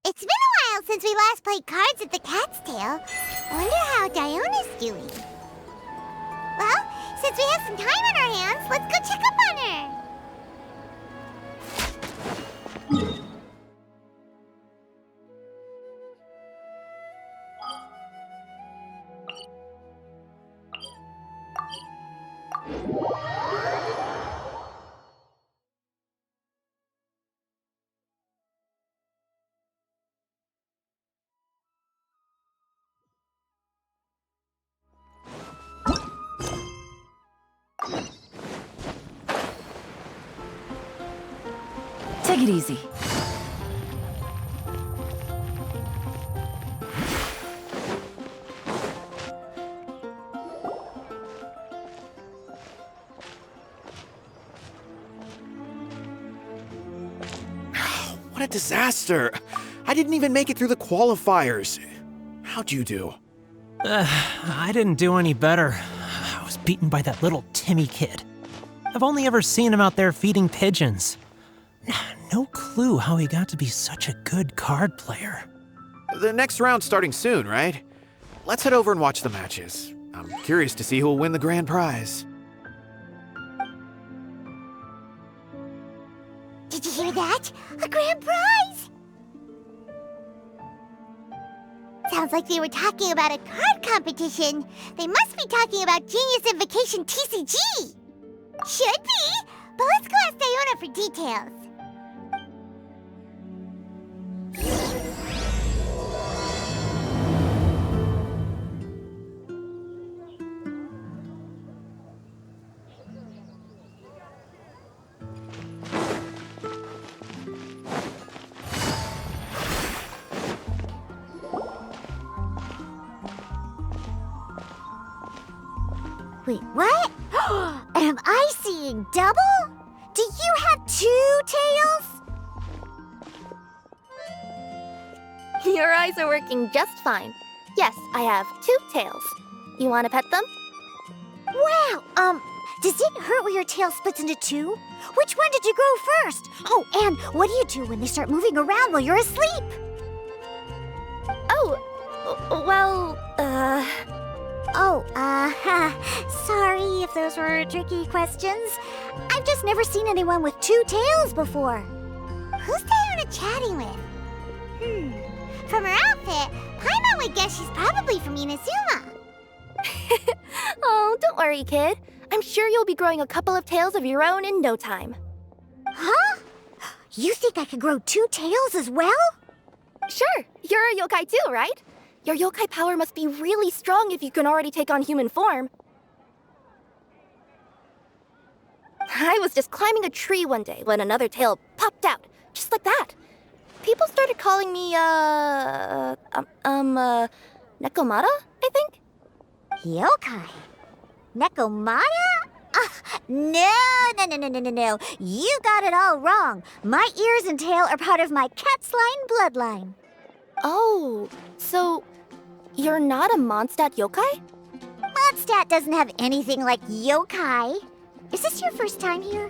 It's been a while since we last played cards at the Cat's Tail. Wonder how Diona's doing. Well, since we have some time on our hands, let's go check up on her. Take it easy. What a disaster! I didn't even make it through the qualifiers. How'd you do? I didn't do any better. I was beaten by that little Timmy kid. I've only ever seen him out there feeding pigeons. No clue how he got to be such a good card player. The next round's starting soon, right? Let's head over and watch the matches. I'm curious to see who'll win the grand prize. Did you hear that? A grand prize! Sounds like they were talking about a card competition. They must be talking about Genius Invocation TCG. Should be, but let's go ask Diona for details. Wait, what? Am I seeing double? Do you have two tails? Your eyes are working just fine. Yes, I have two tails. You want to pet them? Wow, does it hurt when your tail splits into two? Which one did you grow first? Oh, and what do you do when they start moving around while you're asleep? Oh, well, sorry if those were tricky questions. I've just never seen anyone with two tails before. Who's Diona chatting with? From her outfit, Paimon would guess she's probably from Inazuma. Oh, don't worry, kid. I'm sure you'll be growing a couple of tails of your own in no time. Huh? You think I could grow two tails as well? Sure, you're a yokai too, right? Your yokai power must be really strong if you can already take on human form. I was just climbing a tree one day when another tail popped out, just like that. People started calling me, Nekomata, I think? Yokai? Nekomata? No. You got it all wrong. My ears and tail are part of my cat's line bloodline. Oh, so you're not a Mondstadt yokai? Mondstadt doesn't have anything like yokai. Is this your first time here?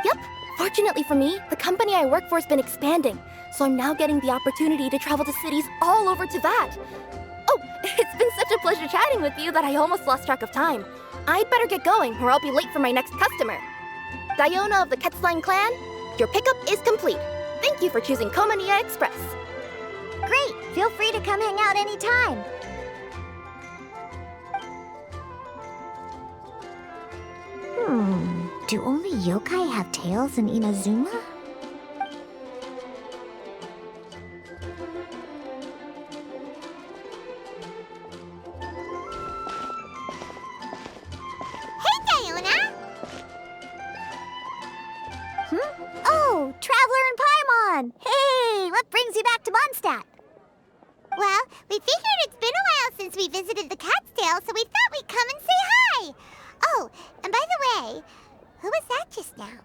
Yep. Fortunately for me, the company I work for has been expanding, so I'm now getting the opportunity to travel to cities all over to that. Oh, it's been such a pleasure chatting with you that I almost lost track of time. I'd better get going or I'll be late for my next customer. Diona of the Quetzline clan, your pickup is complete. Thank you for choosing Komania Express. Great! Feel free to come hang out anytime. Do only yokai have tails in Inazuma? Hey, Diona! Oh, Traveler and Paimon! Hey, what brings you back to Mondstadt? Well, we figured it's been a while since we visited the Cat's Tail, so we thought we'd come and say hi. Oh, and by the way, who was that just now?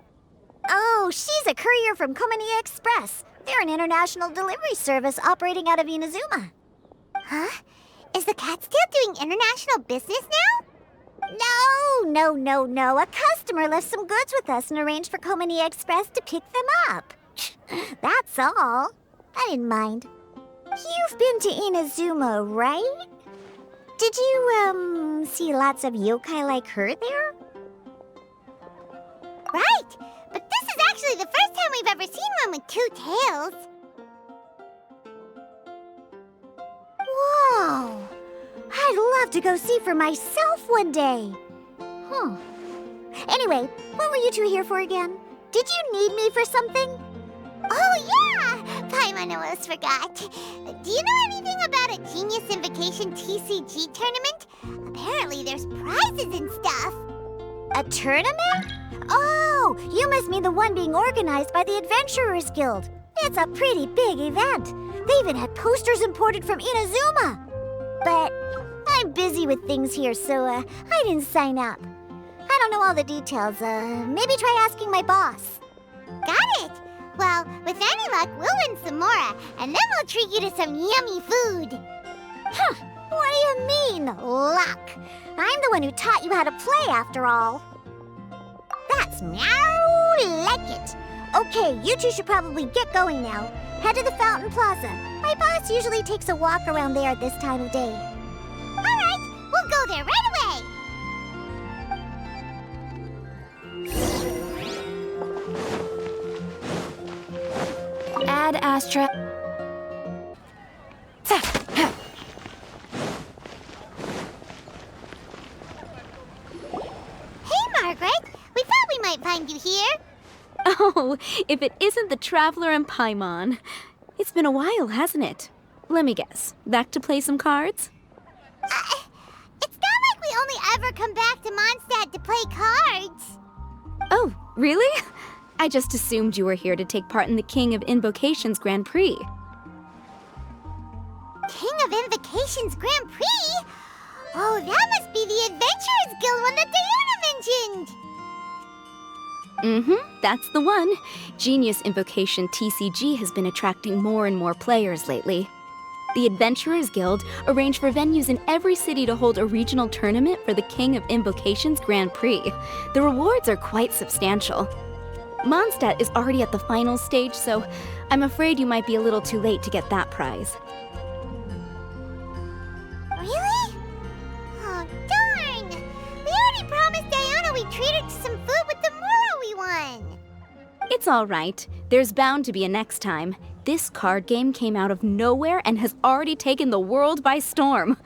Oh, she's a courier from Komania Express. They're an international delivery service operating out of Inazuma. Huh? Is the Cat's Tail doing international business now? No. A customer left some goods with us and arranged for Komania Express to pick them up. That's all. I I didn't mind. You've been to Inazuma, right? Did you, see lots of yokai like her there? Right! But this is actually the first time we've ever seen one with two tails. Whoa! I'd love to go see for myself one day. Huh. Anyway, what were you two here for again? Did you need me for something? Oh, yeah! Paimon almost forgot. Do you know anything about a Genius Invocation TCG tournament? Apparently there's prizes and stuff. A tournament? Oh, you must mean the one being organized by the Adventurers Guild. It's a pretty big event. They even had posters imported from Inazuma. But I'm busy with things here, so I didn't sign up. I don't know all the details. Maybe try asking my boss. Got it. Well, with any luck, we'll win some more, and then we'll treat you to some yummy food. Huh. What do you mean, luck? I'm the one who taught you how to play, after all. That's meow like it. Okay, you two should probably get going now. Head to the Fountain Plaza. My boss usually takes a walk around there at this time of day. All right, we'll go there right away. Ad Astra. Hey, Margaret. We thought we might find you here. Oh, if it isn't the Traveler and Paimon. It's been a while, hasn't it? Let me guess. Back to play some cards? It's not like we only ever come back to Mondstadt to play cards. Oh, really? I just assumed you were here to take part in the King of Invocation's Grand Prix. King of Invocation's Grand Prix? Oh, that must be the Adventurers Guild one that Diana mentioned. That's the one. Genius Invocation TCG has been attracting more and more players lately. The Adventurers Guild arranged for venues in every city to hold a regional tournament for the King of Invocation's Grand Prix. The rewards are quite substantial. Mondstadt is already at the final stage, so I'm afraid you might be a little too late to get that prize. Really? Oh, darn! We already promised Diana we'd treat her to some food with the Muro we won. It's all right. There's bound to be a next time. This card game came out of nowhere and has already taken the world by storm.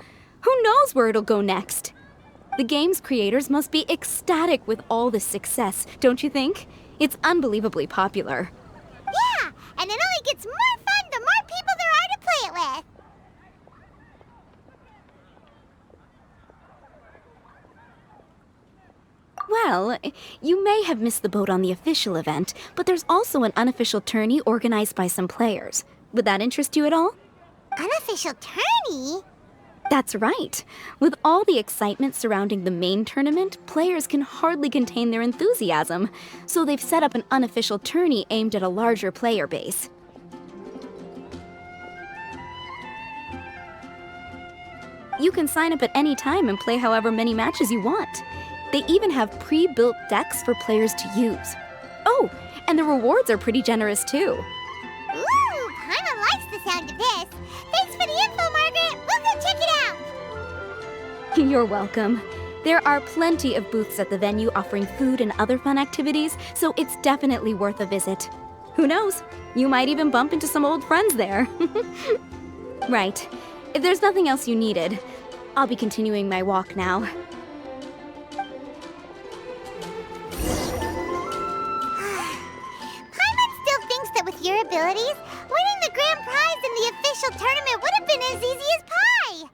Who knows where it'll go next? The game's creators must be ecstatic with all this success, don't you think? It's unbelievably popular. Yeah, and it only gets more fun the more people there are to play it with. Well, you may have missed the boat on the official event, but there's also an unofficial tourney organized by some players. Would that interest you at all? Unofficial tourney? That's right. With all the excitement surrounding the main tournament, players can hardly contain their enthusiasm. So they've set up an unofficial tourney aimed at a larger player base. You can sign up at any time and play however many matches you want. They even have pre-built decks for players to use. Oh, and the rewards are pretty generous too. Ooh, Paimon likes the sound of this. Thanks for the info, Margaret. We'll go check it out. You're welcome. There are plenty of booths at the venue offering food and other fun activities, so it's definitely worth a visit. Who knows? You might even bump into some old friends there. Right. If there's nothing else you needed, I'll be continuing my walk now. With your abilities, winning the grand prize in the official tournament would have been as easy as pie.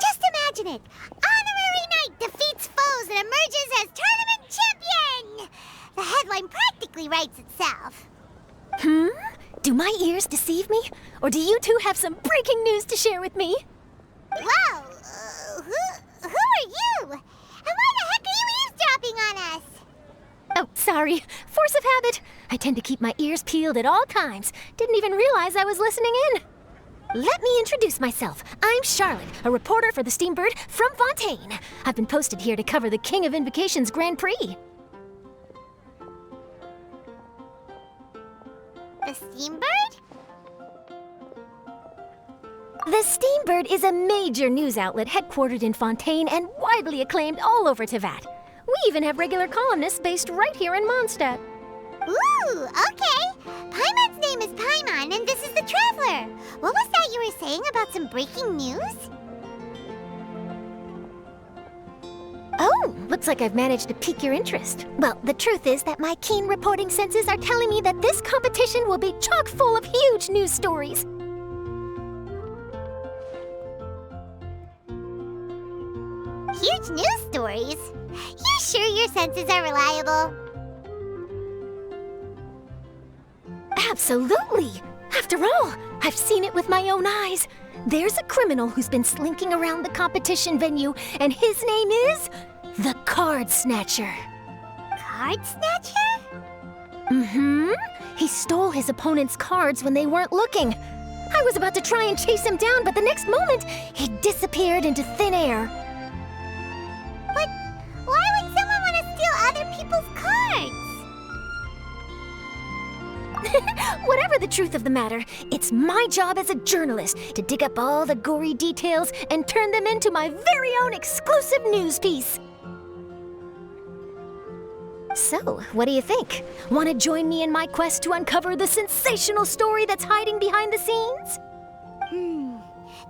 Just imagine it. Honorary Knight defeats foes and emerges as tournament champion. The headline practically writes itself. Do my ears deceive me? Or do you two have some breaking news to share with me? Whoa, who are you? And why the heck are you eavesdropping on us? Oh, sorry. Force of habit. I tend to keep my ears peeled at all times. Didn't even realize I was listening in. Let me introduce myself. I'm Charlotte, a reporter for the Steambird from Fontaine. I've been posted here to cover the King of Invocation's Grand Prix. The Steambird? The Steambird is a major news outlet headquartered in Fontaine and widely acclaimed all over Teyvat. We even have regular columnists based right here in Mondstadt. Ooh, okay. Paimon's name is Paimon, and this is the Traveler. What was that you were saying about some breaking news? Oh, looks like I've managed to pique your interest. Well, the truth is that my keen reporting senses are telling me that this competition will be chock full of huge news stories. Huge news stories? You sure your senses are reliable? Absolutely! After all, I've seen it with my own eyes. There's a criminal who's been slinking around the competition venue, and his name is the Card Snatcher. Card Snatcher? Mm-hmm. He stole his opponent's cards when they weren't looking. I was about to try and chase him down, but the next moment, he disappeared into thin air. But why would someone want to steal other people's cards? Whatever the truth of the matter, it's my job as a journalist to dig up all the gory details and turn them into my very own exclusive news piece. So, what do you think? Want to join me in my quest to uncover the sensational story that's hiding behind the scenes?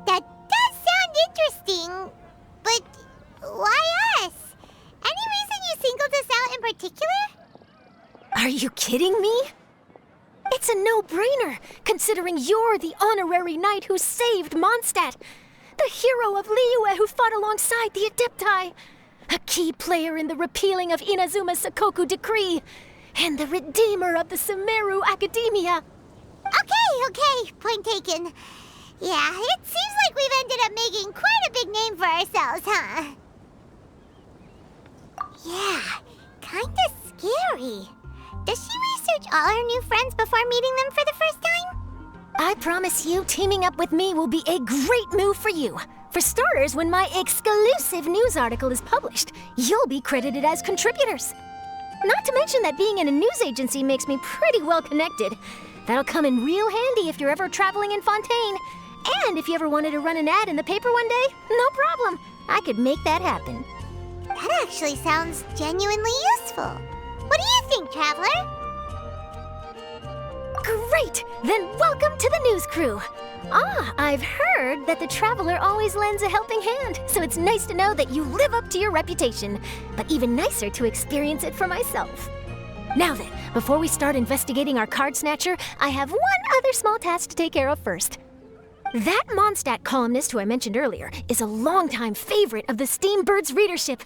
That does sound interesting, but why us? Any reason you singled us out in particular? Are you kidding me? It's a no-brainer, considering you're the honorary knight who saved Mondstadt, the hero of Liyue who fought alongside the Adepti, a key player in the repealing of Inazuma's Sakoku decree, and the redeemer of the Sumeru Academia. Okay, point taken. Yeah, it seems like we've ended up making quite a big name for ourselves, huh? Yeah, kinda scary. Does she research all her new friends before meeting them for the first time? I promise you, teaming up with me will be a great move for you. For starters, when my exclusive news article is published, you'll be credited as contributors. Not to mention that being in a news agency makes me pretty well connected. That'll come in real handy if you're ever traveling in Fontaine. And if you ever wanted to run an ad in the paper one day, no problem. I could make that happen. That actually sounds genuinely useful. What do you think, Traveler? Great! Then welcome to the news crew. I've heard that the Traveler always lends a helping hand, so it's nice to know that you live up to your reputation, but even nicer to experience it for myself. Now then, before we start investigating our card snatcher, I have one other small task to take care of first. That Mondstadt columnist who I mentioned earlier is a longtime favorite of the Steambird's readership.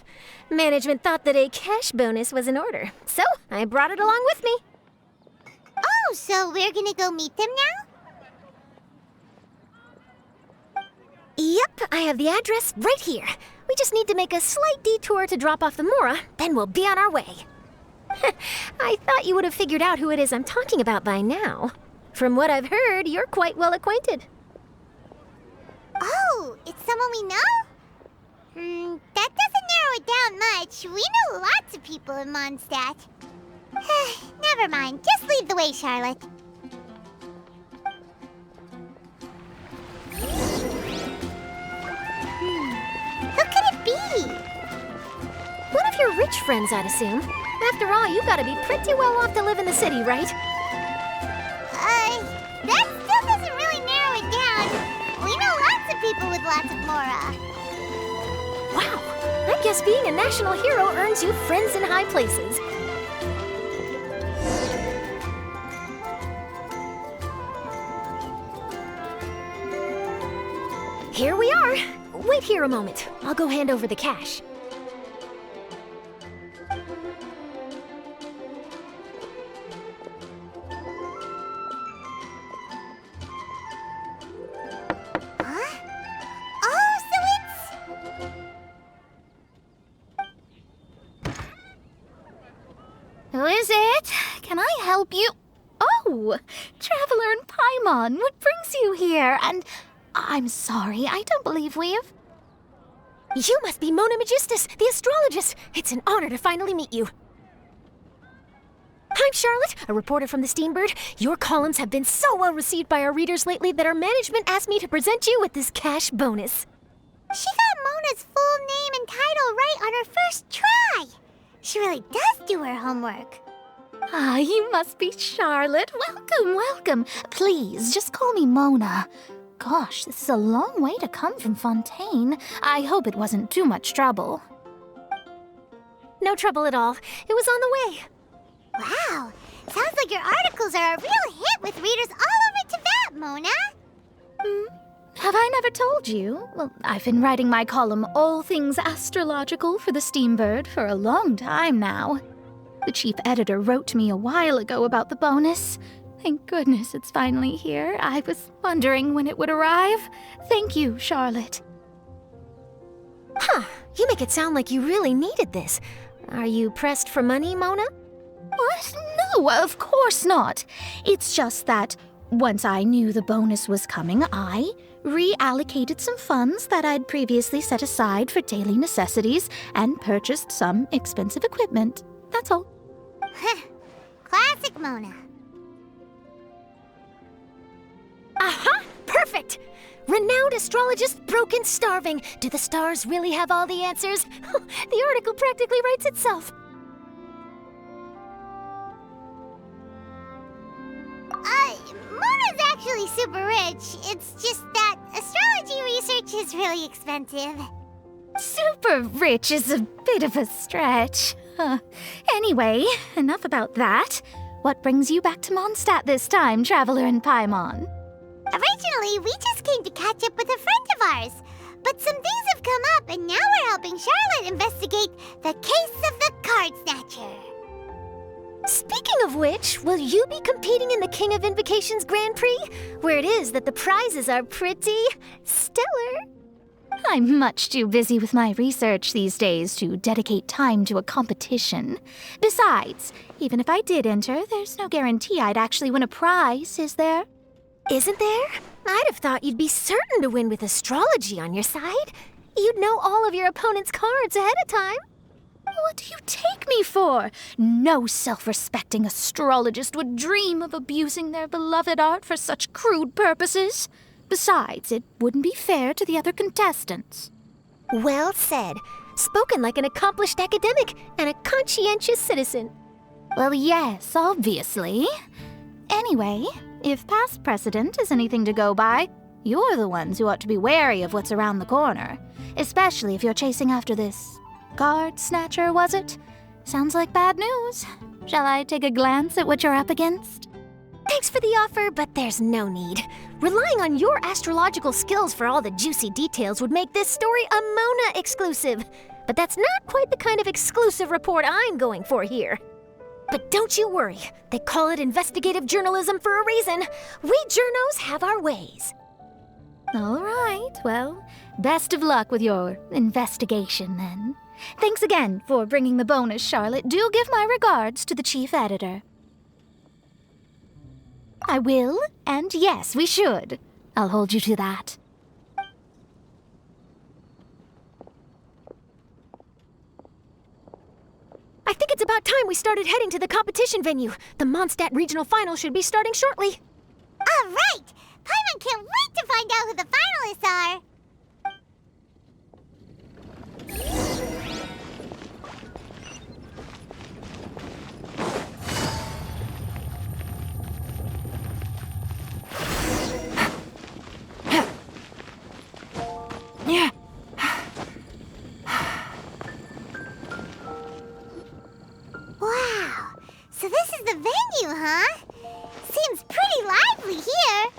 Management thought that a cash bonus was in order, so I brought it along with me. Oh, so we're gonna go meet them now? Yep, I have the address right here. We just need to make a slight detour to drop off the Mora, then we'll be on our way. I thought you would have figured out who it is I'm talking about by now. From what I've heard, you're quite well acquainted. Oh, it's someone we know? That doesn't narrow it down much. We know lots of people in Mondstadt. Never mind, just lead the way, Charlotte. Who could it be? One of your rich friends, I'd assume. After all, you gotta be pretty well off to live in the city, right? That still doesn't really narrow it down. We know lots of people with lots of Mora. Wow, I guess being a national hero earns you friends in high places. Here we are. Wait here a moment. I'll go hand over the cash. Who is it? Can I help you? Oh, Traveler and Paimon, what brings you here? And I'm sorry, I don't believe we've... You must be Mona Magistus, the astrologist. It's an honor to finally meet you. I'm Charlotte, a reporter from the Steambird. Your columns have been so well received by our readers lately that our management asked me to present you with this cash bonus. She got Mona's full name and title right on her first try. She really does do her homework. Ah, you must be Charlotte. Welcome, welcome. Please, just call me Mona. Gosh, this is a long way to come from Fontaine. I hope it wasn't too much trouble. No trouble at all. It was on the way. Wow, sounds like your articles are a real hit with readers all over Tibet, Mona. Have I never told you? Well, I've been writing my column All Things Astrological for the Steambird for a long time now. The chief editor wrote to me a while ago about the bonus. Thank goodness it's finally here. I was wondering when it would arrive. Thank you, Charlotte. Huh, you make it sound like you really needed this. Are you pressed for money, Mona? What? No, of course not. It's just that once I knew the bonus was coming, I reallocated some funds that I'd previously set aside for daily necessities and purchased some expensive equipment. That's all. Classic Mona. Aha! Perfect! Renowned astrologist Broken Starving. Do the stars really have all the answers? The article practically writes itself. Mona's actually super rich. It's just that astrology research is really expensive. Super rich is a bit of a stretch. Anyway, enough about that. What brings you back to Mondstadt this time, Traveler in Paimon? Originally, we just came to catch up with a friend of ours. But some things have come up, and now we're helping Charlotte investigate the case of the Card Snatcher. Speaking of which, will you be competing in the King of Invocation's Grand Prix? Where it is that the prizes are pretty stellar. I'm much too busy with my research these days to dedicate time to a competition. Besides, even if I did enter, there's no guarantee I'd actually win a prize, is there? Isn't there? I'd have thought you'd be certain to win with astrology on your side. You'd know all of your opponent's cards ahead of time. What do you take me for? No self-respecting astrologist would dream of abusing their beloved art for such crude purposes. Besides, it wouldn't be fair to the other contestants. Well said. Spoken like an accomplished academic and a conscientious citizen. Well, yes, obviously. Anyway, if past precedent is anything to go by, you're the ones who ought to be wary of what's around the corner. Especially if you're chasing after this Card Snatcher, was it? Sounds like bad news. Shall I take a glance at what you're up against? Thanks for the offer, but there's no need. Relying on your astrological skills for all the juicy details would make this story a Mona exclusive. But that's not quite the kind of exclusive report I'm going for here. But don't you worry. They call it investigative journalism for a reason. We journos have our ways. All right, well, best of luck with your investigation then. Thanks again for bringing the bonus, Charlotte. Do give my regards to the chief editor. I will, and yes, we should. I'll hold you to that. I think it's about time we started heading to the competition venue. The Mondstadt Regional Final should be starting shortly. All right! Paimon can't wait to find out who the finalists are! Wow! So this is the venue, huh? Seems pretty lively here.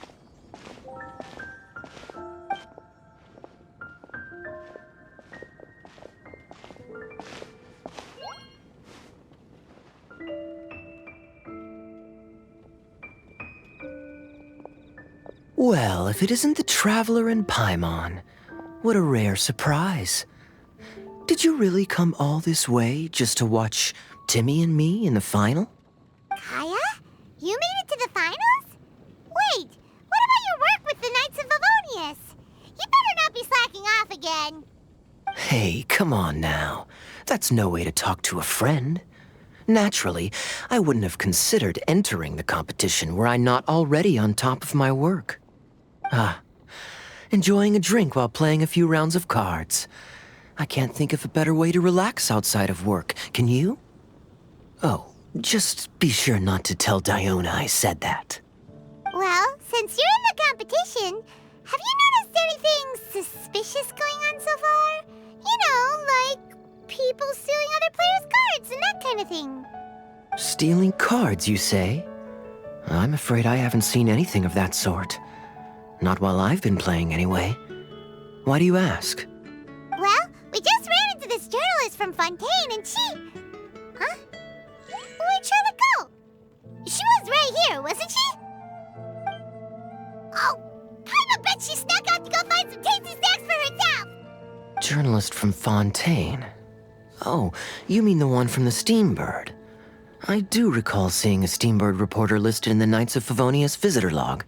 Well, if it isn't the Traveler in Paimon, what a rare surprise. Did you really come all this way just to watch Timmy and me in the final? Kaya? You made it to the finals? Wait, what about your work with the Knights of Avonius? You better not be slacking off again. Hey, come on now. That's no way to talk to a friend. Naturally, I wouldn't have considered entering the competition were I not already on top of my work. Enjoying a drink while playing a few rounds of cards. I can't think of a better way to relax outside of work, can you? Oh, just be sure not to tell Diona I said that. Well, since you're in the competition, have you noticed anything suspicious going on so far? You know, like people stealing other players' cards and that kind of thing. Stealing cards, you say? I'm afraid I haven't seen anything of that sort. Not while I've been playing, anyway. Why do you ask? Well, we just ran into this journalist from Fontaine and she... Huh? Where'd Charlotte go? She was right here, wasn't she? Oh, I bet she snuck out to go find some tasty snacks for herself! Journalist from Fontaine? Oh, you mean the one from the Steambird. I do recall seeing a Steambird reporter listed in the Knights of Favonius visitor log.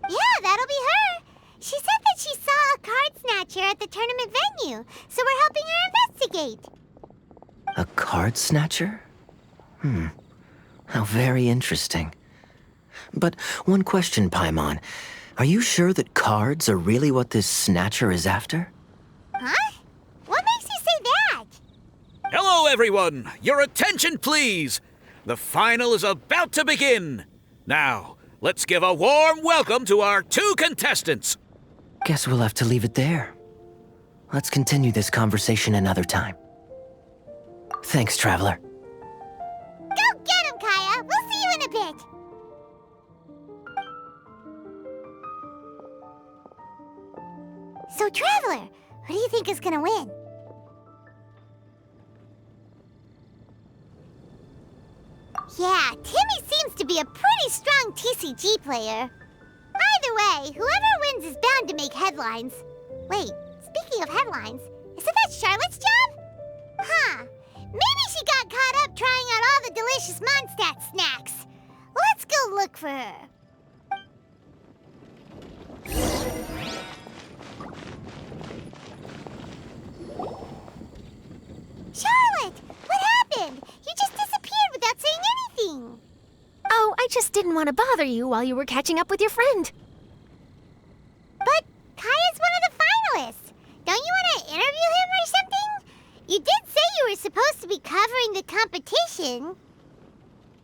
Yeah, that'll be her. She said that she saw a card snatcher at the tournament venue, so we're helping her investigate. A card snatcher? How very interesting. But one question, Paimon. Are you sure that cards are really what this snatcher is after? Huh? What makes you say that? Hello, everyone! Your attention, please! The final is about to begin. Now, let's give a warm welcome to our 2 contestants. Guess we'll have to leave it there. Let's continue this conversation another time. Thanks, Traveler. Go get him, Kaya! We'll see you in a bit! So, Traveler, who do you think is gonna win? Yeah, Timmy seems to be a pretty strong TCG player. Either way, whoever wins is bound to make headlines. Wait, speaking of headlines, isn't that Charlotte's job? Huh. Maybe she got caught up trying out all the delicious Mondstadt snacks. Let's go look for her. Charlotte, what happened? You just disappeared without saying anything. Oh, I just didn't want to bother you while you were catching up with your friend. But Kaya's one of the finalists. Don't you want to interview him or something? You did say you were supposed to be covering the competition.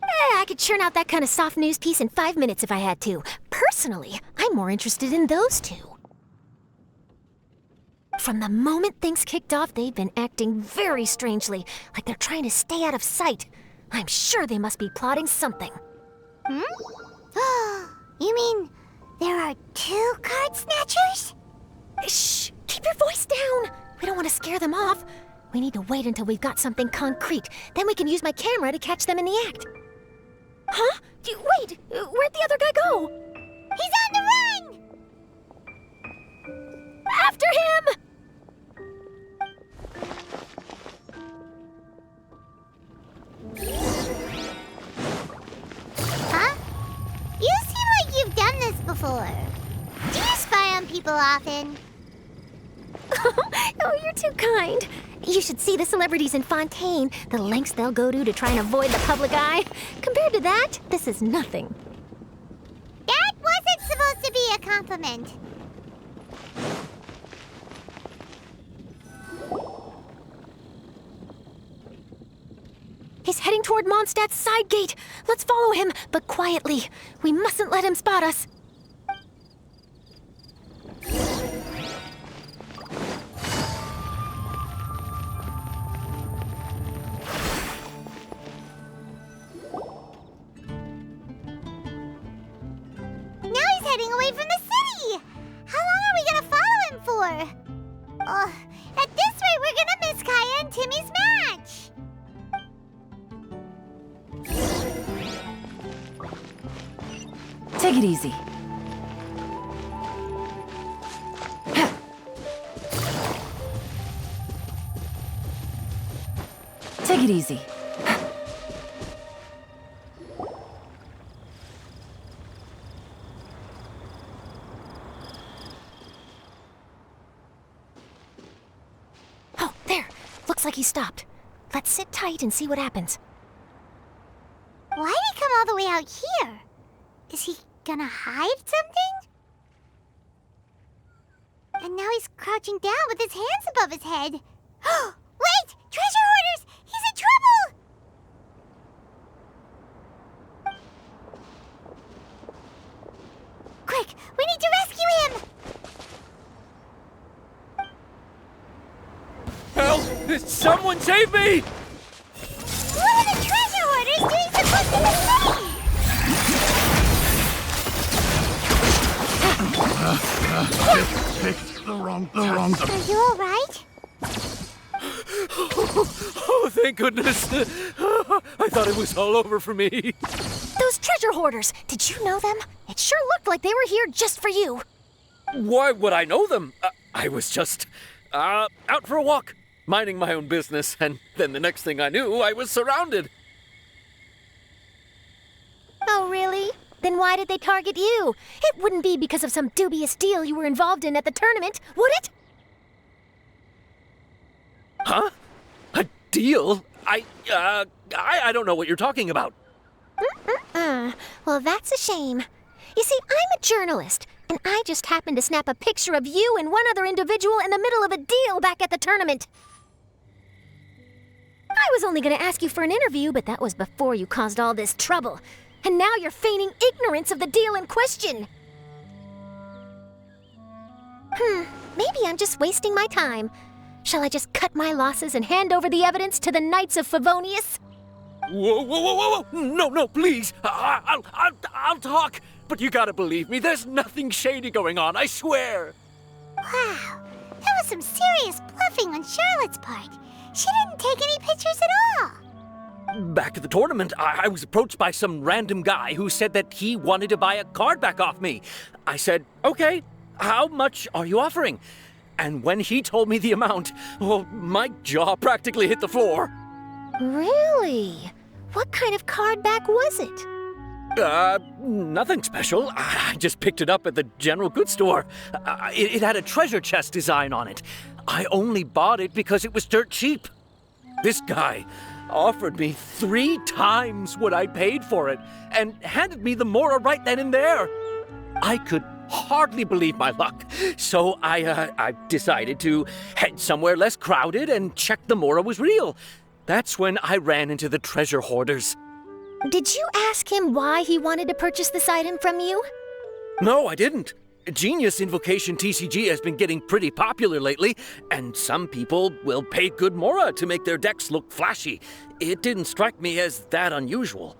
I could churn out that kind of soft news piece in 5 minutes if I had to. Personally, I'm more interested in those 2. From the moment things kicked off, they've been acting very strangely, like they're trying to stay out of sight. I'm sure they must be plotting something. You mean there are 2 card snatchers? Shh! Keep your voice down! We don't want to scare them off. We need to wait until we've got something concrete. Then we can use my camera to catch them in the act. Huh? Wait! Where'd the other guy go? He's on the run! After him! Huh? You seem like you've done this before. Do you spy on people often? Oh, you're too kind. You should see the celebrities in Fontaine, the lengths they'll go to try and avoid the public eye. Compared to that, this is nothing. That wasn't supposed to be a compliment. He's heading toward Mondstadt's side gate. Let's follow him, but quietly. We mustn't let him spot us. Now he's heading away from the city! How long are we gonna follow him for? At this rate, we're gonna miss Kaya and Timmy's match! Take it easy. Take it easy. Oh, there. Looks like he stopped. Let's sit tight and see what happens. all the way out here. Is he gonna hide something? And now he's crouching down with his hands above his head. Wait! Treasure hoarders! He's in trouble! Quick! We need to rescue him! Help! Someone save me! What are the treasure hoarders doing so close to the Picked the wrong. city? Are you alright? Oh, thank goodness. I thought it was all over for me. Those treasure hoarders, did you know them? It sure looked like they were here just for you. Why would I know them? I was just out for a walk, minding my own business, and then the next thing I knew, I was surrounded. Oh, really? Then why did they target you? It wouldn't be because of some dubious deal you were involved in at the tournament, would it? Huh? A deal? I don't know what you're talking about. Well, that's a shame. You see, I'm a journalist, and I just happened to snap a picture of you and one other individual in the middle of a deal back at the tournament. I was only going to ask you for an interview, but that was before you caused all this trouble. And now you're feigning ignorance of the deal in question. Maybe I'm just wasting my time. Shall I just cut my losses and hand over the evidence to the Knights of Favonius? Whoa! No, please. I'll talk. But you gotta believe me, there's nothing shady going on, I swear. Wow, that was some serious bluffing on Charlotte's part. She didn't take any pictures at all. Back at the tournament, I was approached by some random guy who said that he wanted to buy a card back off me. I said, okay, how much are you offering? And when he told me the amount, well, my jaw practically hit the floor. Really? What kind of card back was it? Nothing special. I just picked it up at the general goods store. It had a treasure chest design on it. I only bought it because it was dirt cheap. This guy offered me 3 times what I paid for it and handed me the Mora right then and there. I could hardly believe my luck, so I decided to head somewhere less crowded and check the Mora was real. That's when I ran into the treasure hoarders. Did you ask him why he wanted to purchase this item from you? No, I didn't. Genius Invocation TCG has been getting pretty popular lately, and some people will pay good Mora to make their decks look flashy. It didn't strike me as that unusual.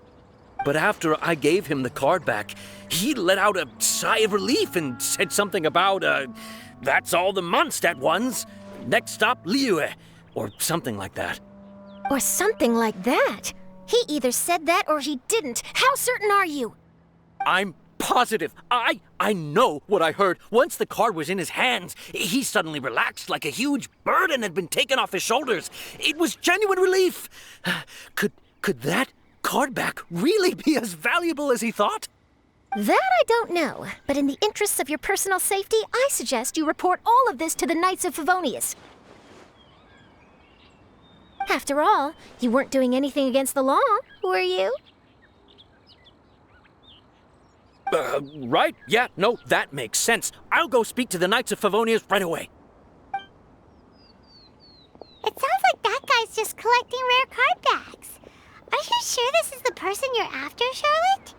But after I gave him the card back, he let out a sigh of relief and said something about, that's all the Mondstadt ones. Next stop, Liyue, or something like that. Or something like that? He either said that or he didn't. How certain are you? I'm positive. I know what I heard. Once the card was in his hands, he suddenly relaxed like a huge burden had been taken off his shoulders. It was genuine relief. Could that card back really be as valuable as he thought? That I don't know, but in the interests of your personal safety, I suggest you report all of this to the Knights of Favonius. After all, you weren't doing anything against the law, were you? Right. Yeah, no, that makes sense. I'll go speak to the Knights of Favonius right away. It sounds like that guy's just collecting rare card backs. Are you sure this is the person you're after, Charlotte?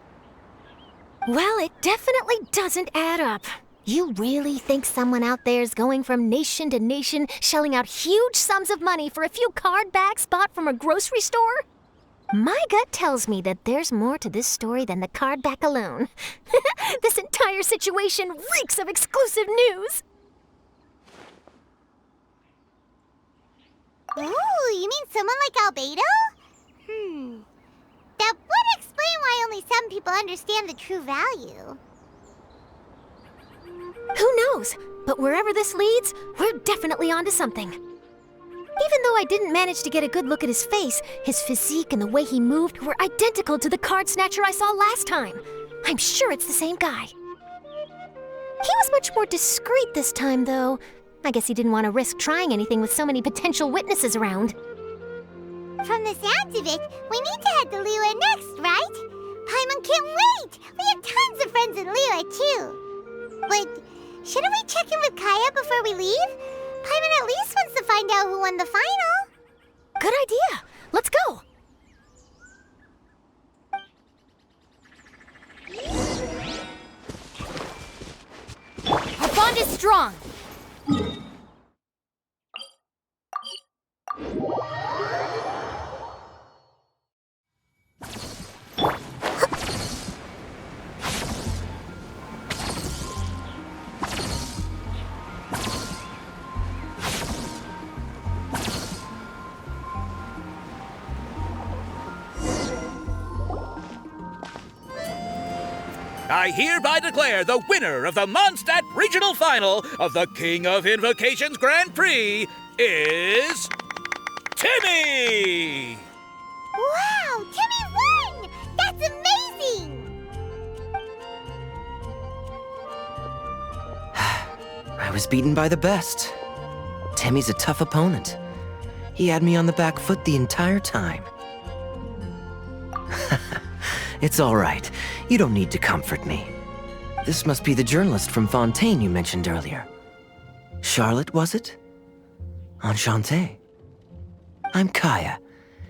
Well, it definitely doesn't add up. You really think someone out there's going from nation to nation, shelling out huge sums of money for a few card backs bought from a grocery store? My gut tells me that there's more to this story than the card back alone. This entire situation reeks of exclusive news. Ooh, you mean someone like Albedo? That would explain why only some people understand the true value. Who knows? But wherever this leads, we're definitely onto something. Even though I didn't manage to get a good look at his face, his physique and the way he moved were identical to the card snatcher I saw last time. I'm sure it's the same guy. He was much more discreet this time, though. I guess he didn't want to risk trying anything with so many potential witnesses around. From the sounds of it, we need to head to Liyue next, right? Paimon can't wait! We have tons of friends in Liyue, too. But shouldn't we check in with Kaya before we leave? Paimon at least wants to find out who won the final. Good idea. Let's go. Our bond is strong. I hereby declare the winner of the Mondstadt Regional Final of the King of Invocations Grand Prix is... Timmy! Wow, Timmy won! That's amazing! I was beaten by the best. Timmy's a tough opponent. He had me on the back foot the entire time. It's all right. You don't need to comfort me. This must be the journalist from Fontaine you mentioned earlier. Charlotte, was it? Enchanté. I'm Kaya,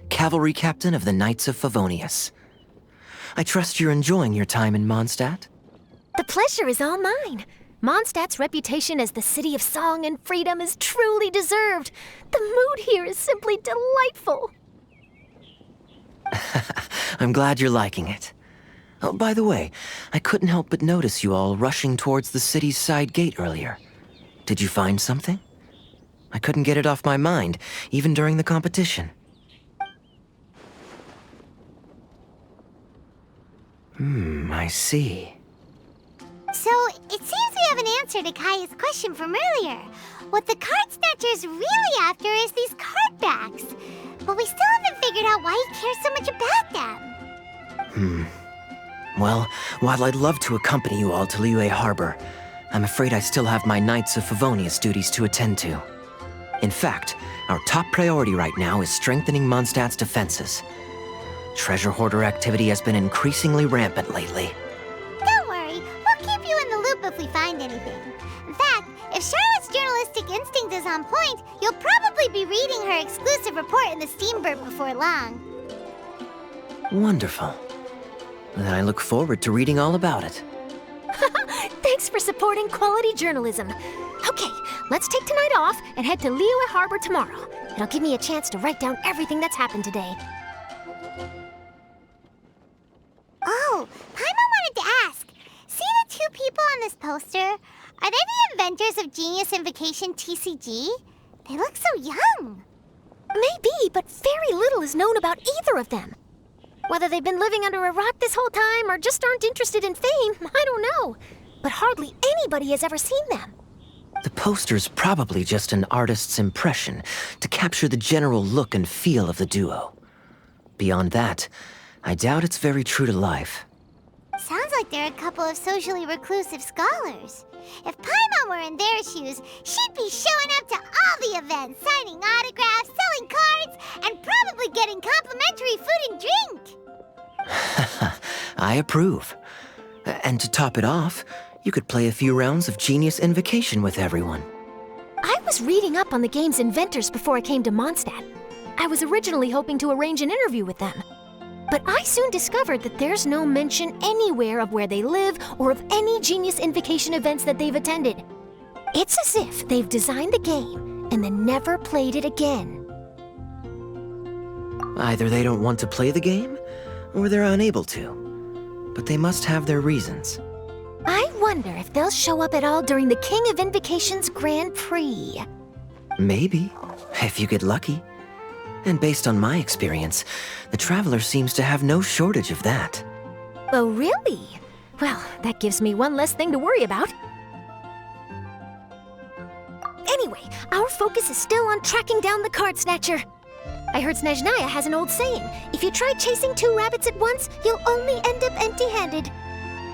cavalry captain of the Knights of Favonius. I trust you're enjoying your time in Mondstadt? The pleasure is all mine. Mondstadt's reputation as the city of song and freedom is truly deserved. The mood here is simply delightful. I'm glad you're liking it. Oh, by the way, I couldn't help but notice you all rushing towards the city's side gate earlier. Did you find something? I couldn't get it off my mind, even during the competition. I see. So, it seems we have an answer to Kaya's question from earlier. What the card snatcher's really after is these card backs. But we still haven't figured out why he cares so much about them. Well, while I'd love to accompany you all to Liyue Harbor, I'm afraid I still have my Knights of Favonius duties to attend to. In fact, our top priority right now is strengthening Mondstadt's defenses. Treasure hoarder activity has been increasingly rampant lately. Don't worry, we'll keep you in the loop if we find anything. In fact, if Charlotte's journalistic instinct is on point, you'll probably be reading her exclusive report in the Steambird before long. Wonderful. Then I look forward to reading all about it. Thanks for supporting quality journalism. Okay, let's take tonight off and head to Liyue Harbor tomorrow. It'll give me a chance to write down everything that's happened today. Oh, Paimon wanted to ask. See the two people on this poster? Are they the inventors of Genius Invocation TCG? They look so young. Maybe, but very little is known about either of them. Whether they've been living under a rock this whole time or just aren't interested in fame, I don't know. But hardly anybody has ever seen them. The poster's probably just an artist's impression to capture the general look and feel of the duo. Beyond that, I doubt it's very true to life. Sounds like they're a couple of socially reclusive scholars. If Paimon were in their shoes, she'd be showing up to all the events, signing autographs, selling cards, and probably getting complimentary food and drink. I approve. And to top it off, you could play a few rounds of Genius Invocation with everyone. I was reading up on the game's inventors before I came to Mondstadt. I was originally hoping to arrange an interview with them. But I soon discovered that there's no mention anywhere of where they live or of any Genius Invocation events that they've attended. It's as if they've designed the game and then never played it again. Either they don't want to play the game, or they're unable to. But they must have their reasons. I wonder if they'll show up at all during the King of Invocation's Grand Prix. Maybe, if you get lucky. And based on my experience, the Traveler seems to have no shortage of that. Oh, really? Well, that gives me one less thing to worry about. Anyway, our focus is still on tracking down the card snatcher. I heard Snezhnaya has an old saying, if you try chasing two rabbits at once, you'll only end up empty-handed.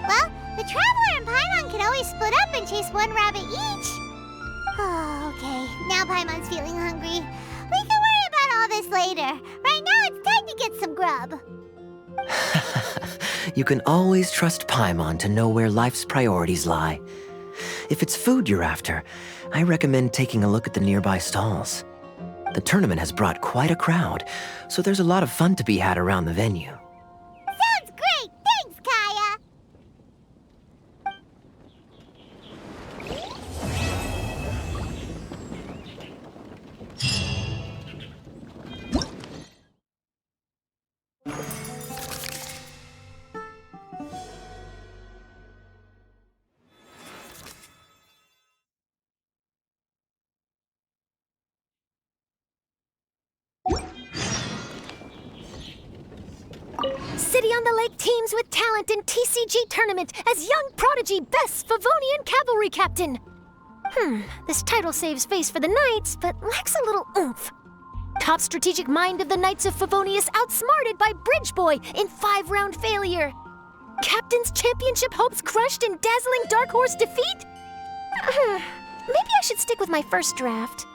Well, the Traveler and Paimon can always split up and chase one rabbit each. Oh, okay. Now Paimon's feeling hungry. We can worry about all this later. Right now, it's time to get some grub. You can always trust Paimon to know where life's priorities lie. If it's food you're after, I recommend taking a look at the nearby stalls. The tournament has brought quite a crowd, so there's a lot of fun to be had around the venue. Sounds great! Thanks, Kaya! City on the Lake teams with talent in TCG tournament as young prodigy best Favonian cavalry captain. This title saves face for the Knights, but lacks a little oomph. Top strategic mind of the Knights of Favonius outsmarted by Bridge Boy in 5-round failure. Captain's championship hopes crushed in dazzling Dark Horse defeat? Maybe I should stick with my first draft.